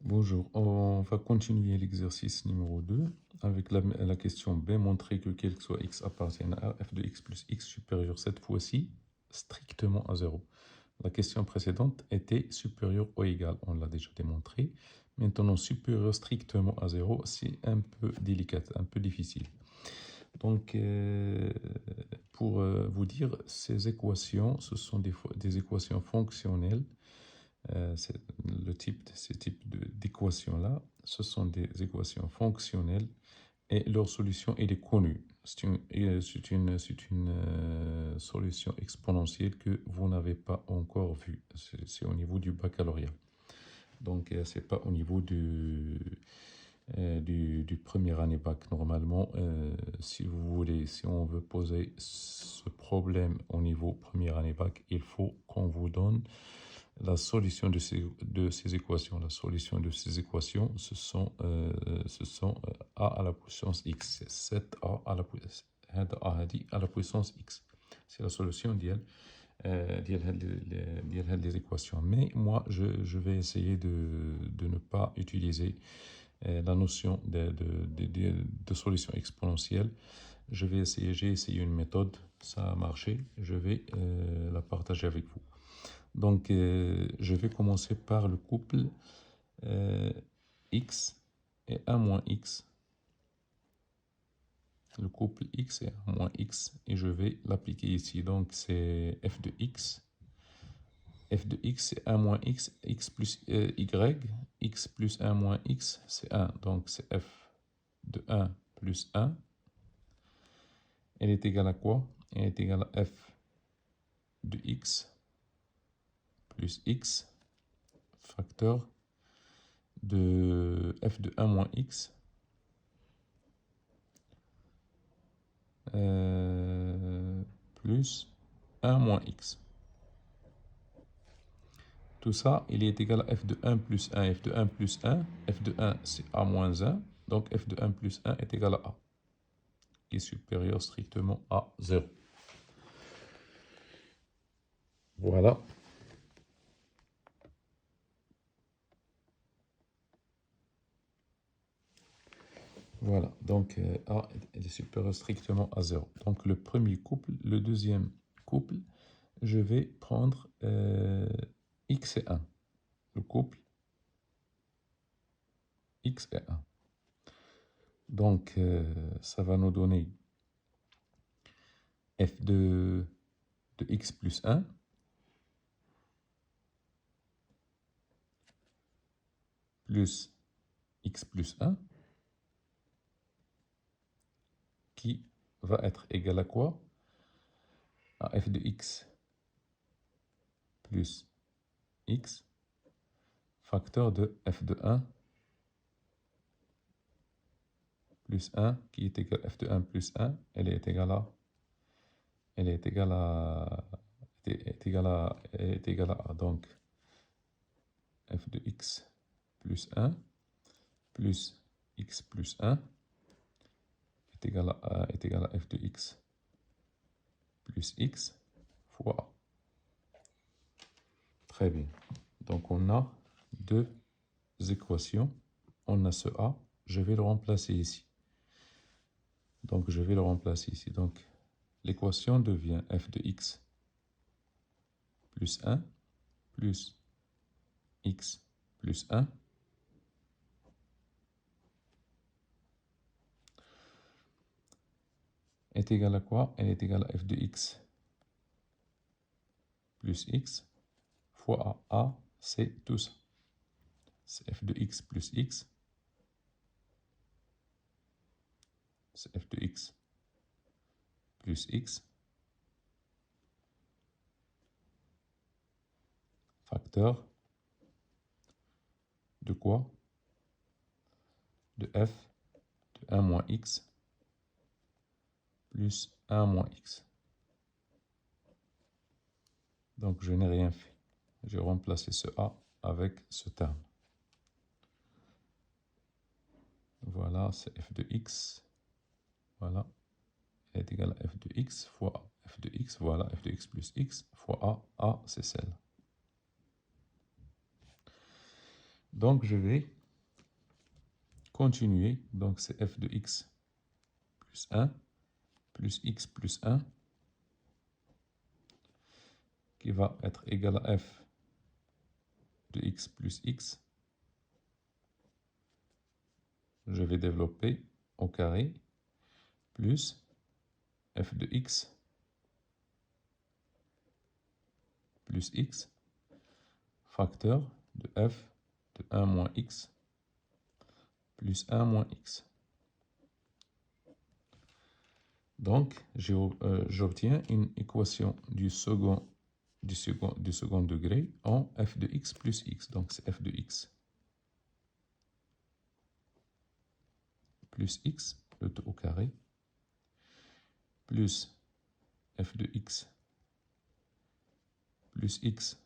Bonjour, on va continuer l'exercice numéro 2 avec la question B. Montrer que quel que soit x appartienne à f de x plus x supérieur cette fois-ci strictement à 0. La question précédente était supérieure ou égale, on l'a déjà démontré. Maintenant, supérieur strictement à 0, c'est un peu délicat, un peu difficile. Donc, pour vous dire, ces équations, ce sont des équations fonctionnelles. Ces types d'équations-là, ce sont des équations fonctionnelles et leur solution elle est connue. C'est une solution exponentielle que vous n'avez pas encore vue. C'est au niveau du baccalauréat. Donc, ce n'est pas au niveau du première année bac. Normalement, si vous voulez, si on veut poser ce problème au niveau première année bac, il faut qu'on vous donne la solution de ces équations. La solution de ces équations, ce sont a à la puissance x. C'est 7a à la puissance x. C'est la solution des équations. Mais moi, je vais essayer de ne pas utiliser la notion de solution exponentielle. J'ai essayé une méthode, ça a marché. Je vais la partager avec vous. Donc, je vais commencer par le couple x et 1 moins x. Le couple x et 1 moins x. Et je vais l'appliquer ici. Donc, c'est f de x. F de x, c'est 1 moins x, x plus y. X plus 1 moins x, c'est 1. Donc, c'est f de 1 plus 1. Elle est égale à quoi? Elle est égale à f de x plus x facteur de f de 1 moins x plus 1 moins x. Tout ça, il est égal à f de 1 plus 1. F de 1 plus 1, f de 1 c'est a moins 1. Donc f de 1 plus 1 est égal à a, qui est supérieur strictement à 0. Voilà. Voilà, donc a est supérieur strictement à 0. Donc le premier couple, le deuxième couple, je vais prendre x et 1. Le couple x et 1. Donc ça va nous donner f de x plus 1 plus x plus 1 qui va être égal à quoi? À f de x plus x facteur de f de 1 plus 1 qui est égal à f de 1 plus 1. Elle est égale à donc f de x plus 1 plus x plus 1 est égal à f de x plus x fois a. Très bien. Donc on a deux équations. On a ce a. Je vais le remplacer ici. Donc je vais le remplacer ici. Donc l'équation devient f de x plus 1 plus x plus 1 est égal à quoi? Elle est égale à f de x plus x fois a. A, c'est tout ça. C'est f de x plus x. C'est f de x plus x facteur de quoi? De f de 1 moins x plus 1 moins x. Donc je n'ai rien fait. J'ai remplacé ce a avec ce terme. Voilà, c'est f de x. Voilà. Elle est égale à f de x fois a. F de x, voilà, f de x plus x fois a. A, c'est celle. Donc, je vais continuer. Donc, c'est f de x plus 1 plus x plus 1 qui va être égal à f de x plus x. Je vais développer au carré plus f de x plus x facteur de f de 1 moins x plus 1 moins x. Donc, j'obtiens une équation du second degré en f de x plus x. Donc, c'est f de x plus x, le tout au carré, plus f de x plus x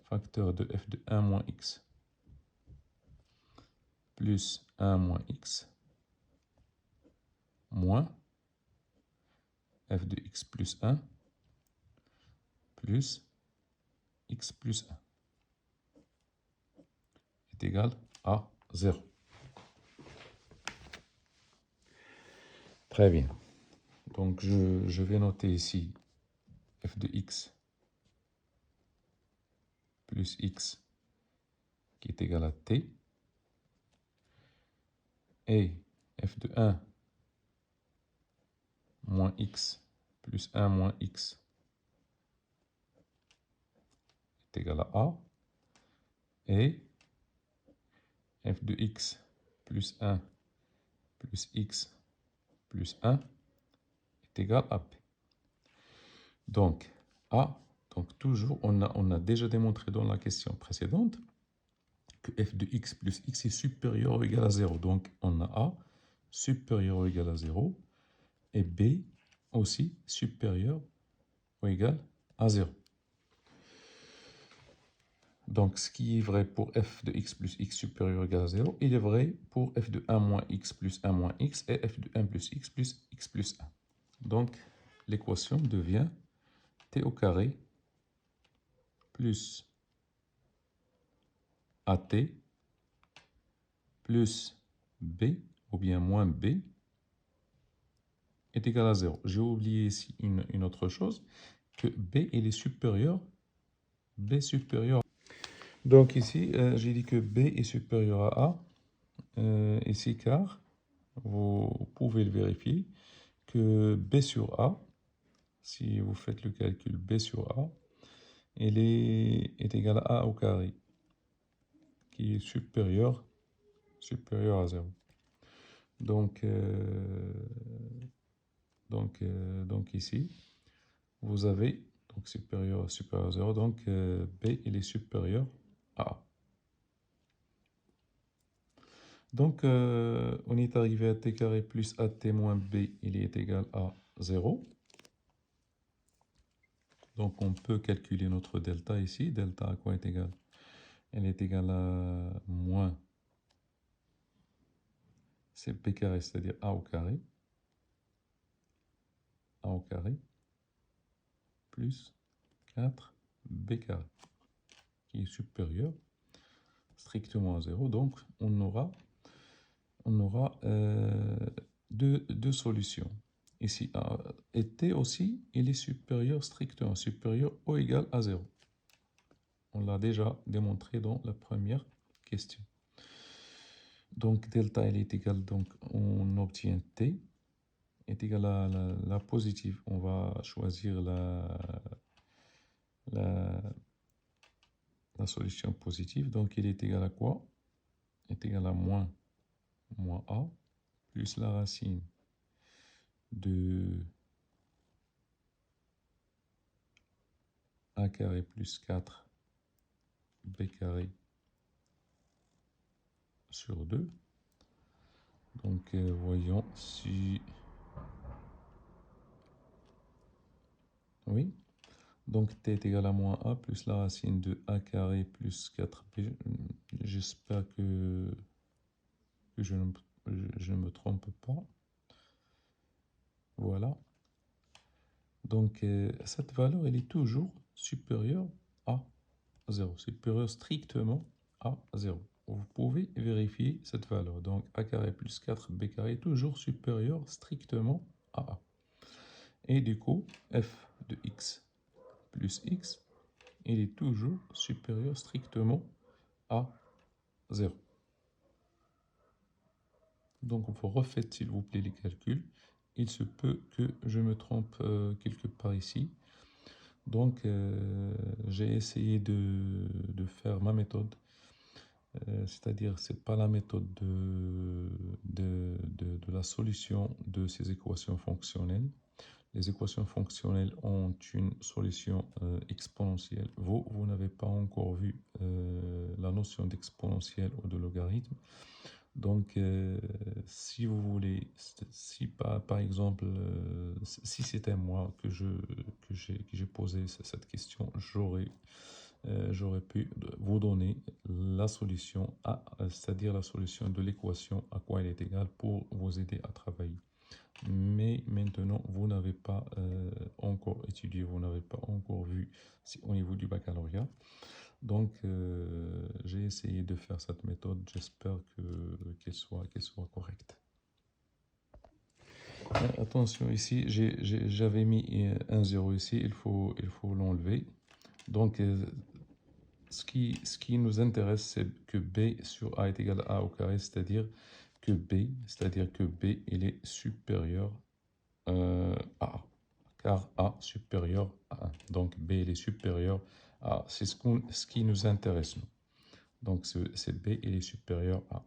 facteur de f de 1 moins x plus 1 moins x moins f de x plus 1 plus x plus 1 est égal à 0. Très bien. Donc, je vais noter ici f de x plus x qui est égal à t et f de 1 moins x plus 1 moins x est égal à a et f de x plus 1 plus x plus 1 est égal à p. Donc, a, donc toujours, on a déjà démontré dans la question précédente que f de x plus x est supérieur ou égal à 0. Donc, on a a supérieur ou égal à 0 et b aussi supérieur ou égal à 0. Donc, ce qui est vrai pour f de x plus x supérieur ou égal à 0, il est vrai pour f de 1 moins x plus 1 moins x et f de 1 plus x plus 1. Donc, l'équation devient t au carré plus at plus b ou bien moins b est égal à 0. J'ai oublié ici une autre chose, que b il est supérieur, b supérieur. Donc ici, j'ai dit que b est supérieur à a, ici car, vous pouvez le vérifier, que b sur a, si vous faites le calcul b sur a, il est égal à a au carré, qui est supérieur à 0. Donc, donc ici, vous avez donc supérieur à 0, donc b il est supérieur à a. Donc on est arrivé à t carré plus at moins b, il est égal à 0. Donc on peut calculer notre delta ici. Delta à quoi est égal? Elle est égale à moins c'est b carré, c'est-à-dire a au carré plus 4b carré, qui est supérieur strictement à 0. Donc, on aura deux solutions. Ici, et t aussi, il est supérieur strictement, supérieur ou égal à 0. On l'a déjà démontré dans la première question. Donc, delta, il est égal, donc on obtient t est égal à la positive. On va choisir la solution positive. Donc, il est égal à quoi? Il est égal à moins a plus la racine de a carré plus 4b carré sur 2. Donc, voyons si... Oui. Donc, t est égal à moins a plus la racine de a carré plus 4b. J'espère que je ne me trompe pas. Voilà. Donc, cette valeur, elle est toujours supérieure à 0. Supérieure strictement à 0. vous pouvez vérifier cette valeur. Donc a carré plus 4b carré est toujours supérieur strictement à a. Et du coup, f de x plus x, il est toujours supérieur strictement à 0. Donc vous refaites s'il vous plaît les calculs. Il se peut que je me trompe quelque part ici. Donc j'ai essayé de faire ma méthode. C'est-à-dire c'est pas la méthode de la solution de ces équations fonctionnelles. Les équations fonctionnelles ont une solution exponentielle. Vous n'avez pas encore vu la notion d'exponentielle ou de logarithme. Donc, si vous voulez, si par exemple, si c'était moi que j'ai posé cette question, j'aurais pu vous donner la solution A, c'est-à-dire la solution de l'équation à quoi elle est égale pour vous aider à travailler. Mais maintenant, vous n'avez pas encore étudié, vous n'avez pas encore vu au niveau du baccalauréat. Donc, j'ai essayé de faire cette méthode. J'espère qu'elle soit correcte. Attention ici, j'avais mis un 0 ici. Il faut l'enlever. Donc, ce qui nous intéresse, c'est que b sur a est égal à a au carré, c'est-à-dire que b, il est supérieur à a. Car a supérieur à 1. Donc, b, il est supérieur à... C'est ce qui nous intéresse, nous. Donc, c'est b, il est supérieur à